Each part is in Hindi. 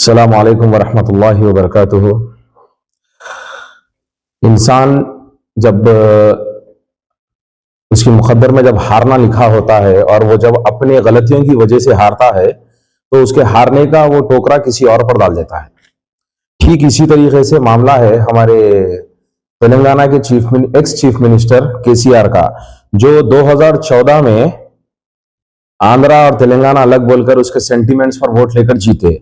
अस्सलामु अलैकुम वरहमतुल्लाहि वबरकातुहू। इंसान जब उसकी मुकद्दर में जब हारना लिखा होता है और वो जब अपने गलतियों की वजह से हारता है तो उसके हारने का वो टोकरा किसी और पर डाल देता है। ठीक इसी तरीके से मामला है हमारे तेलंगाना के एक्स चीफ मिनिस्टर केसीआर का, जो 2014 में आंध्रा और तेलंगाना अलग बोलकर उसके सेंटिमेंट्स पर वोट लेकर जीते।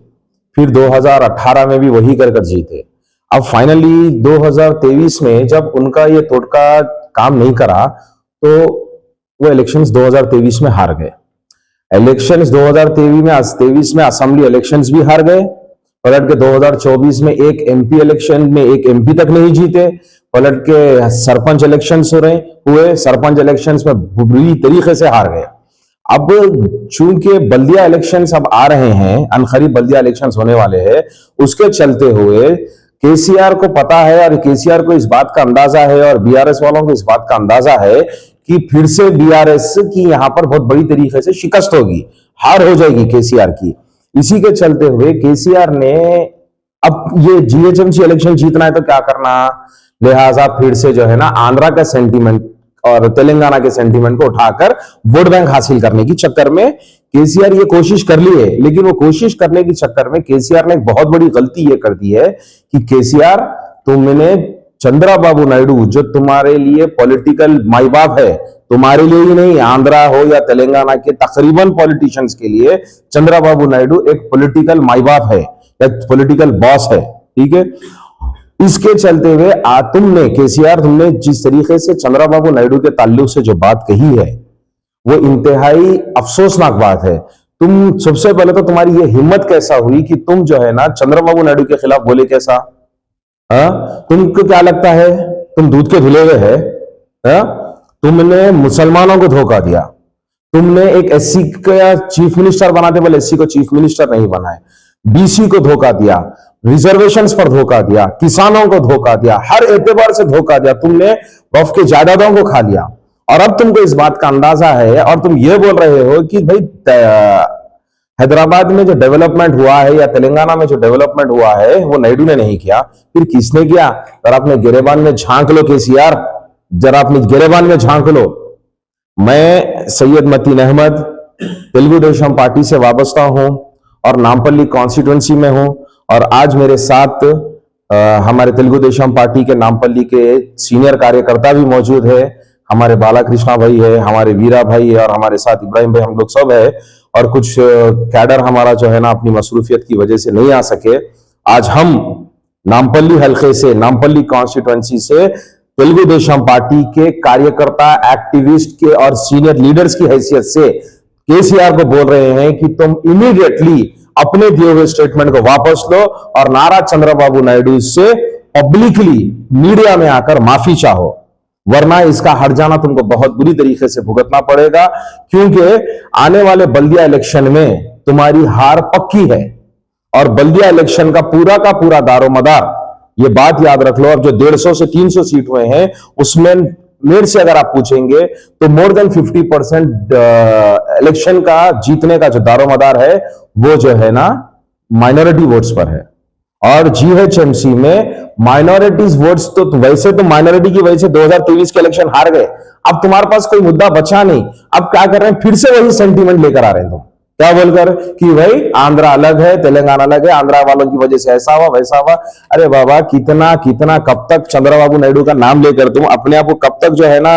फिर 2018 में भी वही कर जीते। अब फाइनली 2023 में जब उनका ये टोटका काम नहीं करा तो वो इलेक्शंस 2023 में हार गए। इलेक्शंस 2023 में असेंबली इलेक्शंस भी हार गए। पलट के 2024 में एक एमपी इलेक्शन में एक एमपी तक नहीं जीते। पलट के सरपंच इलेक्शंस हुए, सरपंच इलेक्शंस में बुरी तरीके से हार गए। अब चूंकि बल्दिया इलेक्शंस अब आ रहे हैं, अनकरीब बल्दिया इलेक्शंस होने वाले हैं, उसके चलते हुए केसीआर को पता है और केसीआर को इस बात का अंदाजा है और बीआरएस वालों को इस बात का अंदाजा है कि फिर से बीआरएस की यहां पर बहुत बड़ी तरीके से शिकस्त होगी, हार हो जाएगी केसीआर की। इसी के चलते हुए केसीआर ने अब ये जीएचएमसी इलेक्शन जीतना है तो क्या करना, लिहाजा फिर से जो है ना आंध्रा का सेंटीमेंट और तेलंगाना के सेंटीमेंट को उठाकर वोट बैंक हासिल करने की चक्कर में केसीआर ये कोशिश कर ली है। लेकिन वो कोशिश करने के चक्कर में केसीआर ने एक बहुत बड़ी गलती ये कर दी है कि केसीआर, तुमने चंद्रबाबू नायडू जो तुम्हारे लिए पॉलिटिकल माई बाप है, तुम्हारे लिए ही नहीं, आंध्रा हो या तेलंगाना के तकरीबन पॉलिटिशियंस के लिए चंद्रबाबू नायडू एक पॉलिटिकल माई बाप है या पॉलिटिकल बॉस है, ठीक है। इसके चलते हुए तुमने केसीआर, तुमने जिस तरीके से चंद्रबाबू नायडू के ताल्लुक से जो बात कही है वो इंतहाई अफसोसनाक बात है। तुम सबसे पहले तो तुम्हारी ये हिम्मत कैसा हुई कि तुम जो है ना चंद्रबाबू नायडू के खिलाफ बोले कैसा? तुमको क्या लगता है तुम दूध के धुले हुए है? तुमने मुसलमानों को धोखा दिया, तुमने एक एससी का चीफ मिनिस्टर बनाते बोले एससी को चीफ मिनिस्टर नहीं बनाए, बीसी को धोखा दिया, रिजर्वेशंस पर धोखा दिया, किसानों को धोखा दिया, हर एतबार से धोखा दिया, तुमने वक्फ के जायदादों को खा लिया। और अब तुमको इस बात का अंदाजा है और तुम ये बोल रहे हो कि भाई हैदराबाद में जो डेवलपमेंट हुआ है या तेलंगाना में जो डेवलपमेंट हुआ है वो नायडू ने नहीं किया, फिर किसने किया? और अपने गिरेबान में झांक लो केसीआर, जरा अपने गिरेबान में झांक लो। मैं सैयद मतीन अहमद तेलुगु देशम पार्टी से वाबस्ता हूं और नामपल्ली कॉन्स्टिट्यूंसी में हूं, और आज मेरे साथ हमारे तेलुगु देशम पार्टी के नामपल्ली के सीनियर कार्यकर्ता भी मौजूद है। हमारे बालाकृष्णा भाई है, हमारे वीरा भाई है और हमारे साथ इब्राहिम भाई, हम लोग सब है। और कुछ कैडर हमारा जो है ना अपनी मसरूफियत की वजह से नहीं आ सके। आज हम नामपल्ली हल्के से, नामपल्ली कॉन्स्टिट्यूंसी से तेलुगु देशम पार्टी के कार्यकर्ता, एक्टिविस्ट के और सीनियर लीडर्स की हैसियत से केसीआर को बोल रहे हैं कि तुम इमीडिएटली अपने दिए हुए स्टेटमेंट को वापस लो और नाराज चंद्रबाबू नायडू से पब्लिकली मीडिया में आकर माफी चाहो, वरना इसका हट जाना तुमको बहुत बुरी तरीके से भुगतना पड़ेगा। क्योंकि आने वाले बल्दिया इलेक्शन में तुम्हारी हार पक्की है और बल्दिया इलेक्शन का पूरा दारोमदार, ये बात याद रख लो, अब जो 150 से 300 सीट हुए हैं उसमें मेरे से अगर आप पूछेंगे तो मोर देन 50% इलेक्शन का जीतने का जो दारोमदार है वो जो है ना माइनॉरिटी वोट्स पर है। और जीएचएमसी में माइनॉरिटीज वोट्स तो वैसे तो माइनॉरिटी की वजह से 2023 के इलेक्शन हार गए। अब तुम्हारे पास कोई मुद्दा बचा नहीं। अब क्या कर रहे हैं, फिर से वही सेंटीमेंट लेकर आ रहे हैं तुम, क्या बोलकर कि भाई आंध्रा अलग है, तेलंगाना अलग है, आंध्रा वालों की वजह से ऐसा हुआ वैसा हुआ। अरे बाबा, कितना कितना कब तक चंद्रबाबू नायडू का नाम लेकर तुम अपने आप को कब तक जो है ना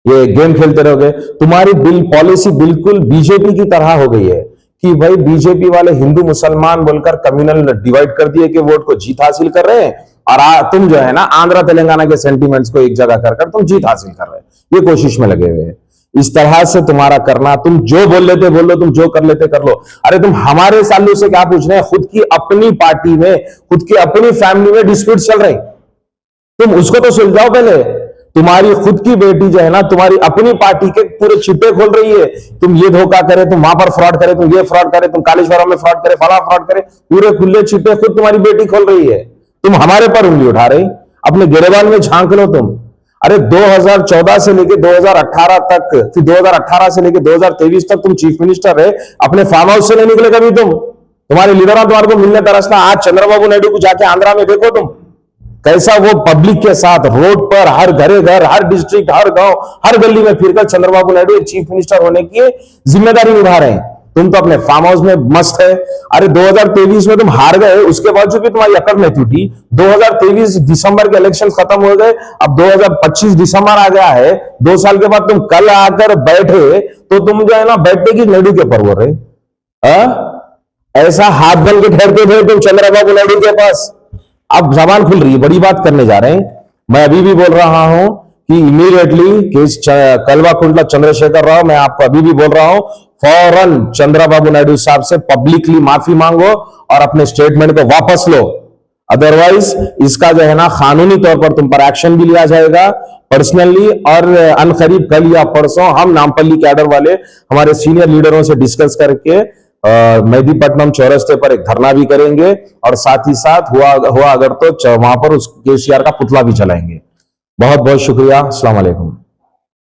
ये गेम खेलते रहोगे? तुम्हारी पॉलिसी बिल्कुल बीजेपी की तरह हो गई है कि भाई बीजेपी वाले हिंदू मुसलमान बोलकर कम्युनल डिवाइड कर दिए कि वोट को जीत हासिल कर रहे हैं, और तुम जो है ना आंध्रा तेलंगाना के सेंटीमेंट्स को एक जगह कर तुम जीत हासिल कर रहे हैं, ये कोशिश में लगे हुए हैं। इस तरह से तुम्हारा करना, तुम जो बोल लेते बोल लो, तुम जो कर लेते कर लो। अरे तुम हमारे सालों से क्या पूछ रहे हैं? खुद की अपनी पार्टी में, खुद की अपनी फैमिली में डिस्प्यूट चल रहे, तुम उसको तो सुलझाओ पहले। तुम्हारी खुद की बेटी जो है ना तुम्हारी अपनी पार्टी के पूरे चिट्टे खोल रही है, तुम ये धोखा करे, तुम वहां पर फ्रॉड करे, तुम ये फ्रॉड करे, तुम कालेश्वरम में फ्रॉड करे, फला फ्रॉड करे, पूरे खुले चिट्टे खुद तुम्हारी बेटी खोल रही है। तुम हमारे पर उंगली उठा रही, अपने गिरेबान में झांक लो तुम। अरे 2014 से लेके 2018 तक, फिर 2018 से लेके 2023 तक तुम चीफ मिनिस्टर रहे, अपने फार्म हाउस से नहीं निकले कभी तुम। तुम्हारे लीडर तुम्हारे को मिलने तरसना। आज चंद्रबाबू नायडू को जाके आंध्रा में देखो तुम, कैसा वो पब्लिक के साथ रोड पर, हर घरे घर, हर डिस्ट्रिक्ट, हर गांव, हर गली में फिरकर चंद्रबाबू नायडू एक चीफ मिनिस्टर होने की जिम्मेदारी निभा रहे हैं। तुम तो अपने फार्म हाउस में मस्त है। अरे 2023 में तुम हार गए, उसके बावजूद भी तुम्हारी अकड़ नहीं टूटी। 2023 दिसंबर के इलेक्शन खत्म हो गए, अब 2025 दिसंबर आ गया है, 2 साल के बाद तुम कल आकर बैठे तो तुम जो है ना बैठे कि नायडू के पर हो रहे। ऐसा हाथ बन के ठहरते थे तुम चंद्रबाबू नायडू के पास। अब जबान खुल रही है, बड़ी बात करने जा रहे हैं। मैं अभी भी बोल रहा हूं कि इमीडिएटली कलवा कुंडला चंद्रशेखर राव, मैं आपको अभी भी बोल रहा हूं, फौरन चंद्रबाबू नायडू साहब से पब्लिकली माफी मांगो और अपने स्टेटमेंट को वापस लो। अदरवाइज इसका जो है ना कानूनी तौर पर तुम पर एक्शन भी लिया जाएगा पर्सनली। और अनकरीब कल या परसों हम नामपल्ली कैडर वाले हमारे सीनियर लीडरों से डिस्कस करके मेहदीपट्टनम चौरस्ते पर एक धरना भी करेंगे और साथ ही साथ हुआ अगर तो वहां पर उस केसीआर का पुतला भी जलाएंगे। बहुत बहुत शुक्रिया। अस्सलाम वालेकुम।